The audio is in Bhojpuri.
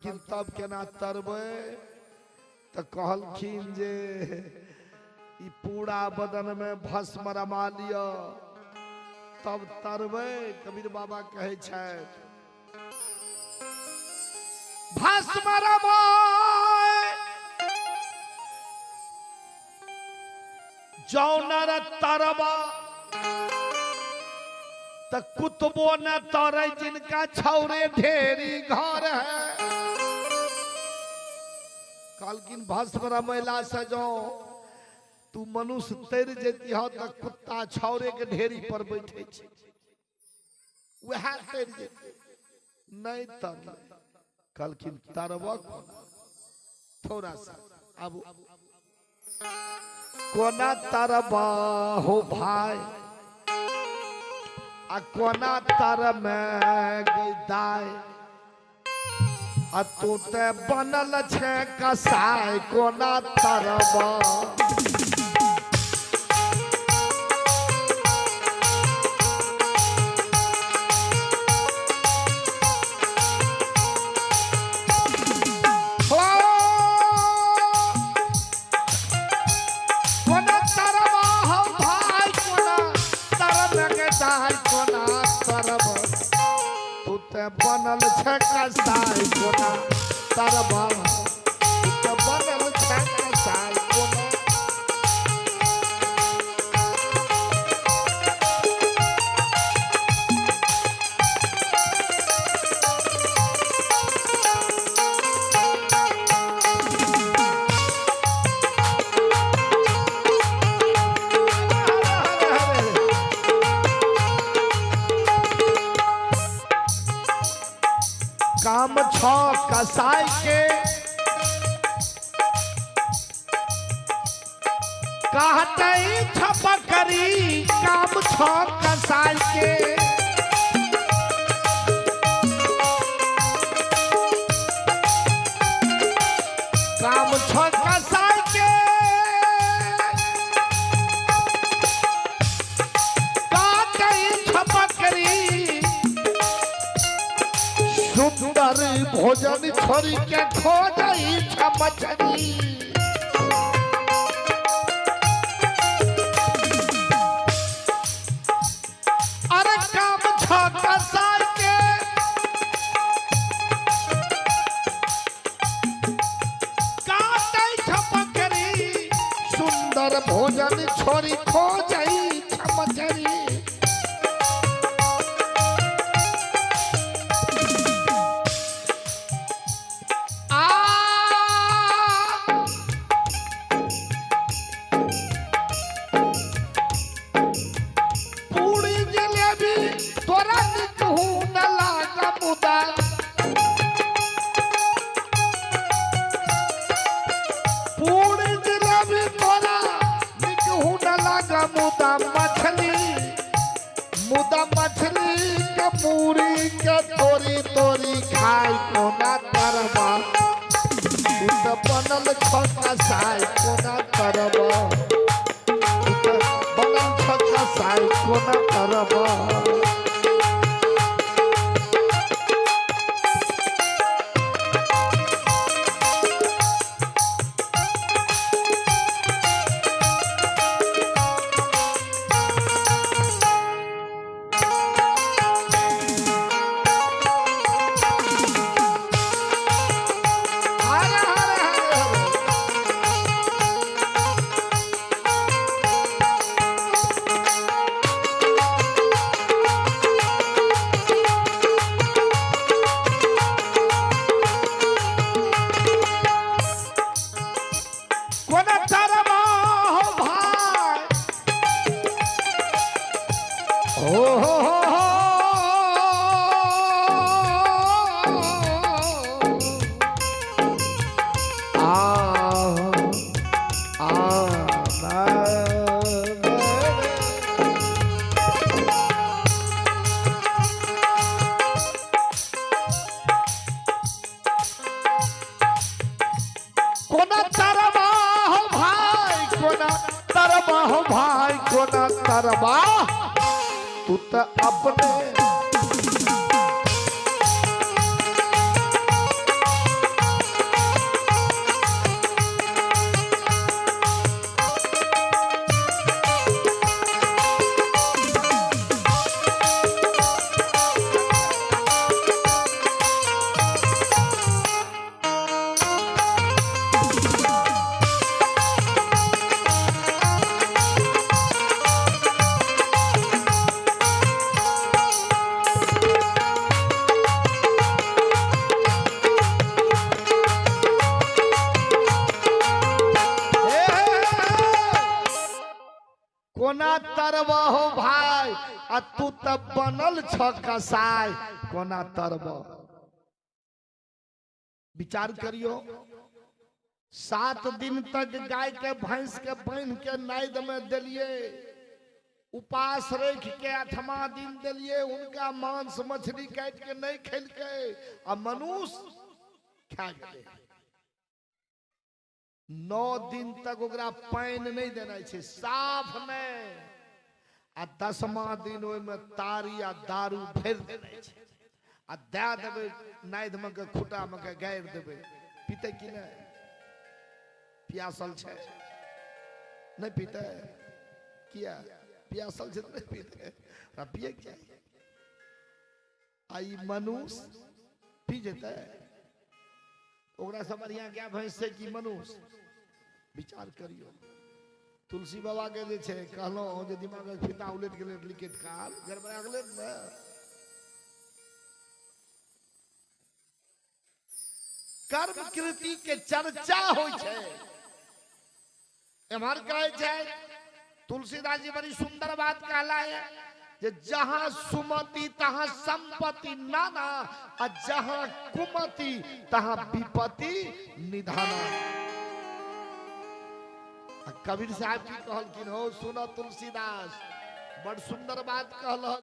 कहलखिन तब केना तरबै तो कहलखिन जे ई पूरा बदन में भस्म रमा लिया तब तरबै। कबीर बाबा कहे छथि भस्म रमाए जौनर तरबा त कुतबो न तरे जिनका छौरे ढेरी घर है। कहलखिन भस्म रमैला से जो तू मनुष्य तर जेती हो तो कुत्ता छौरे के ढेरी पर बैठे छे वह तर जेती नहीं तर। कहलखिन तरबा थोड़ा सा अब कोना तरबा हो भाई आ कोना तर में गदाय आ तू ते बनल छे कसाय कोना तरबा। बनल छे कसाई कोना तरबा तो बनल छे कसाई कोना। काम छो कसाई के कहते छपकरी काम छो कसाई के काम छो कसाई के कहते छपकरी सुंदर भोजन छोड़ी के खो गई मछली। अरे काम छो कसाई के काटे छपकरी सुंदर भोजन छोड़ी खो गई मछली। मुदा मछली के पूरी के तोरी तोरी खाई कोना तरबा तो बनल छो कसाई कोना तरबा बनल छो कसाई कोना तरबा। तरबा तू तो अपने कोना तरब हो भाई आ तू तब बनल छ कसाई कोना तरब विचार करियो 7 दिन तक गाय के भैंस के बांध के नाद में दिलिए उपास रख के 8वां दिन दिलिए उनका मांस मछली काट के नहीं खेलके आ मनुष्य खा गए 9 दिन तक ओकरा पानी नहीं देना छे साफ नहीं आ 10वां दिन ओय में तारी आ दारू भर देना छे आ दे देबे नाद में के खुटा में के गाड़ देबे पीते कि नहीं प्यासल छे नहीं पीते किया प्यासल छे नहीं पीते पिए क्या आई मनुष्य पी जेते ओकरा से बढ़िया क्या भैंस से कि मनुष्य विचार करियो तुलसी बाबा के जे छे कहलो जे दिमाग में फीता उलट गेले लिखित काल गड़बड़ा गेले न कर्म कृति के चर्चा होय छे एमहर कहे छे तुलसीदास जी बड़ी सुंदर बात कहला है जे जहां सुमति तहां संपत्ति नाना और जहां कुमति तहां विपत्ति निधाना कबीर साहब की कहलखिन हो सुनो तुलसीदास बड़ सुंदर बात कहल